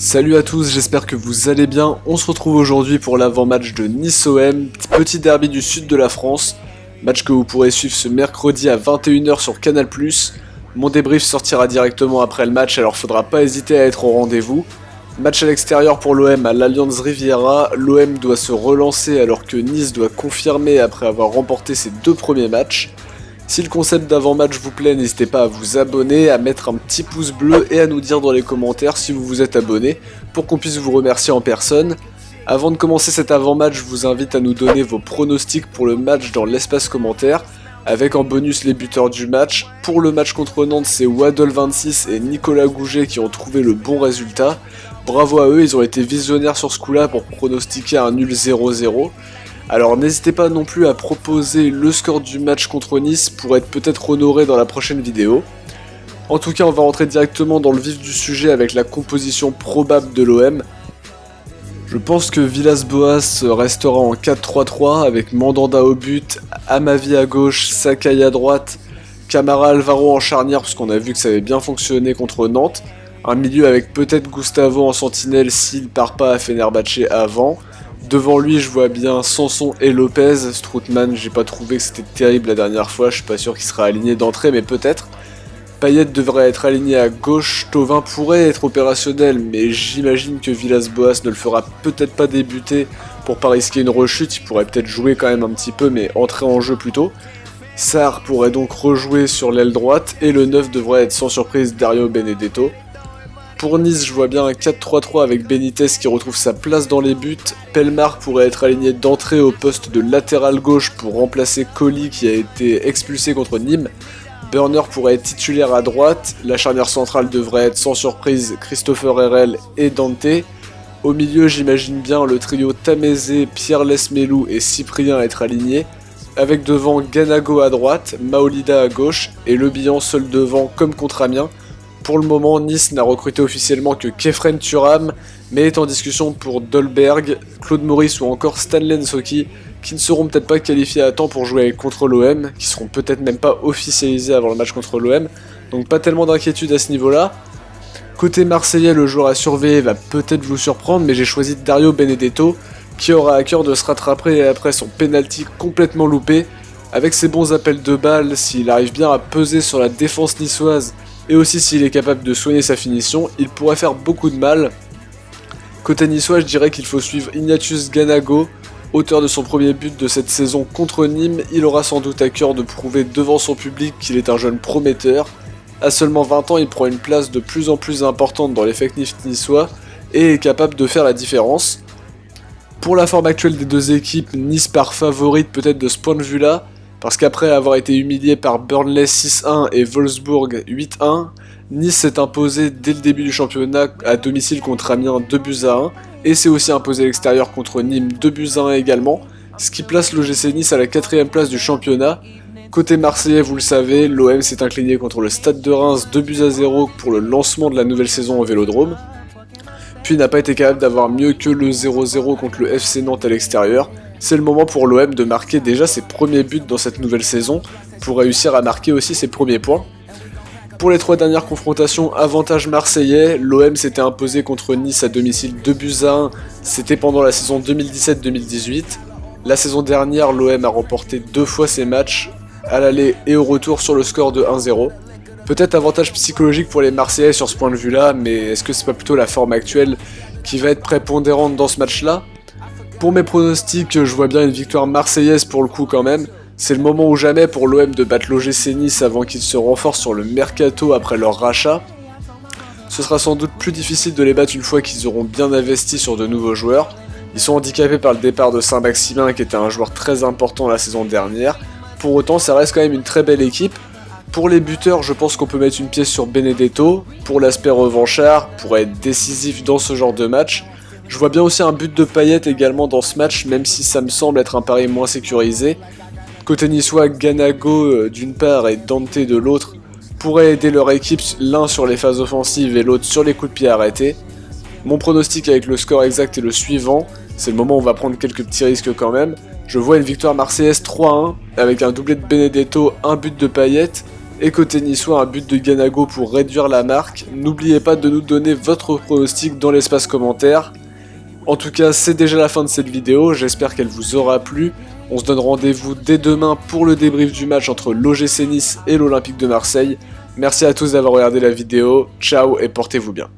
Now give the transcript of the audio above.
Salut à tous, j'espère que vous allez bien. On se retrouve aujourd'hui pour l'avant-match de Nice-OM, petit derby du sud de la France. Match que vous pourrez suivre ce mercredi à 21 h sur Canal+. Mon débrief sortira directement après le match, alors faudra pas hésiter à être au rendez-vous. Match à l'extérieur pour l'OM à l'Allianz Riviera. L'OM doit se relancer alors que Nice doit confirmer après avoir remporté ses deux premiers matchs. Si le concept d'avant-match vous plaît, n'hésitez pas à vous abonner, à mettre un petit pouce bleu et à nous dire dans les commentaires si vous vous êtes abonné pour qu'on puisse vous remercier en personne. Avant de commencer cet avant-match, je vous invite à nous donner vos pronostics pour le match dans l'espace commentaire, avec en bonus les buteurs du match. Pour le match contre Nantes, c'est Waddle26 et Nicolas Gouget qui ont trouvé le bon résultat. Bravo à eux, ils ont été visionnaires sur ce coup-là pour pronostiquer un nul 0-0. Alors n'hésitez pas non plus à proposer le score du match contre Nice pour être peut-être honoré dans la prochaine vidéo. En tout cas, on va rentrer directement dans le vif du sujet avec la composition probable de l'OM. Je pense que Villas-Boas restera en 4-3-3 avec Mandanda au but, Amavi à gauche, Sakai à droite, Camara Alvaro en charnière parce qu'on a vu que ça avait bien fonctionné contre Nantes. Un milieu avec peut-être Gustavo en sentinelle s'il part pas à Fenerbahçe avant. Devant lui, je vois bien Sanson et Lopez. Strootman, j'ai pas trouvé que c'était terrible la dernière fois, je suis pas sûr qu'il sera aligné d'entrée, mais peut-être. Payet devrait être aligné à gauche, Thauvin pourrait être opérationnel, mais j'imagine que Villas-Boas ne le fera peut-être pas débuter pour pas risquer une rechute, il pourrait peut-être jouer quand même un petit peu, mais entrer en jeu plutôt. Sarr pourrait donc rejouer sur l'aile droite, et le 9 devrait être sans surprise Dario Benedetto. Pour Nice, je vois bien un 4-3-3 avec Benitez qui retrouve sa place dans les buts. Pelmar pourrait être aligné d'entrée au poste de latéral gauche pour remplacer Colli qui a été expulsé contre Nîmes. Burner pourrait être titulaire à droite. La charnière centrale devrait être sans surprise Christopher Herrel et Dante. Au milieu, j'imagine bien le trio Tamézé, Pierre Lesmelou et Cyprien être alignés. Avec devant Ganago à droite, Maolida à gauche et Le Bihan seul devant comme contre Amiens. Pour le moment, Nice n'a recruté officiellement que Khéphren Thuram, mais est en discussion pour Dolberg, Claude Maurice ou encore Stanley Nsoki, qui ne seront peut-être pas qualifiés à temps pour jouer contre l'OM, qui seront peut-être même pas officialisés avant le match contre l'OM, donc pas tellement d'inquiétude à ce niveau-là. Côté marseillais, le joueur à surveiller va peut-être vous surprendre, mais j'ai choisi Dario Benedetto, qui aura à cœur de se rattraper après son penalty complètement loupé. Avec ses bons appels de balles, s'il arrive bien à peser sur la défense niçoise, et aussi s'il est capable de soigner sa finition, il pourrait faire beaucoup de mal. Côté niçois, je dirais qu'il faut suivre Ignatius Ganago, auteur de son premier but de cette saison contre Nîmes. Il aura sans doute à cœur de prouver devant son public qu'il est un jeune prometteur. À seulement 20 ans, il prend une place de plus en plus importante dans l'effectif niçois et est capable de faire la différence. Pour la forme actuelle des deux équipes, Nice part favorite peut-être de ce point de vue-là, parce qu'après avoir été humilié par Burnley 6-1 et Wolfsburg 8-1, Nice s'est imposé dès le début du championnat à domicile contre Amiens 2-1, et s'est aussi imposé à l'extérieur contre Nîmes 2-1 également, ce qui place l'OGC Nice à la 4ème place du championnat. Côté marseillais, vous le savez, l'OM s'est incliné contre le Stade de Reims 2-0 pour le lancement de la nouvelle saison au Vélodrome, puis n'a pas été capable d'avoir mieux que le 0-0 contre le FC Nantes à l'extérieur. C'est le moment pour l'OM de marquer déjà ses premiers buts dans cette nouvelle saison, pour réussir à marquer aussi ses premiers points. Pour les trois dernières confrontations, avantage marseillais, l'OM s'était imposé contre Nice à domicile 2-1, c'était pendant la saison 2017-2018. La saison dernière, l'OM a remporté 2 fois ses matchs, à l'aller et au retour sur le score de 1-0. Peut-être avantage psychologique pour les Marseillais sur ce point de vue-là, mais est-ce que c'est pas plutôt la forme actuelle qui va être prépondérante dans ce match-là ? Pour mes pronostics, je vois bien une victoire marseillaise pour le coup quand même. C'est le moment ou jamais pour l'OM de battre l'OGC Nice avant qu'ils se renforcent sur le mercato après leur rachat. Ce sera sans doute plus difficile de les battre une fois qu'ils auront bien investi sur de nouveaux joueurs. Ils sont handicapés par le départ de Saint-Maximin qui était un joueur très important la saison dernière. Pour autant, ça reste quand même une très belle équipe. Pour les buteurs, je pense qu'on peut mettre une pièce sur Benedetto. Pour l'aspect revanchard, pour être décisif dans ce genre de match. Je vois bien aussi un but de Payet également dans ce match, même si ça me semble être un pari moins sécurisé. Côté niçois, Ganago d'une part et Dante de l'autre pourraient aider leur équipe, l'un sur les phases offensives et l'autre sur les coups de pied arrêtés. Mon pronostic avec le score exact est le suivant, c'est le moment où on va prendre quelques petits risques quand même. Je vois une victoire marseillaise 3-1, avec un doublé de Benedetto, un but de Payet, Et côté niçois, un but de Ganago pour réduire la marque. N'oubliez pas de nous donner votre pronostic dans l'espace commentaire. En tout cas, c'est déjà la fin de cette vidéo, j'espère qu'elle vous aura plu. On se donne rendez-vous dès demain pour le débrief du match entre l'OGC Nice et l'Olympique de Marseille. Merci à tous d'avoir regardé la vidéo, ciao et portez-vous bien.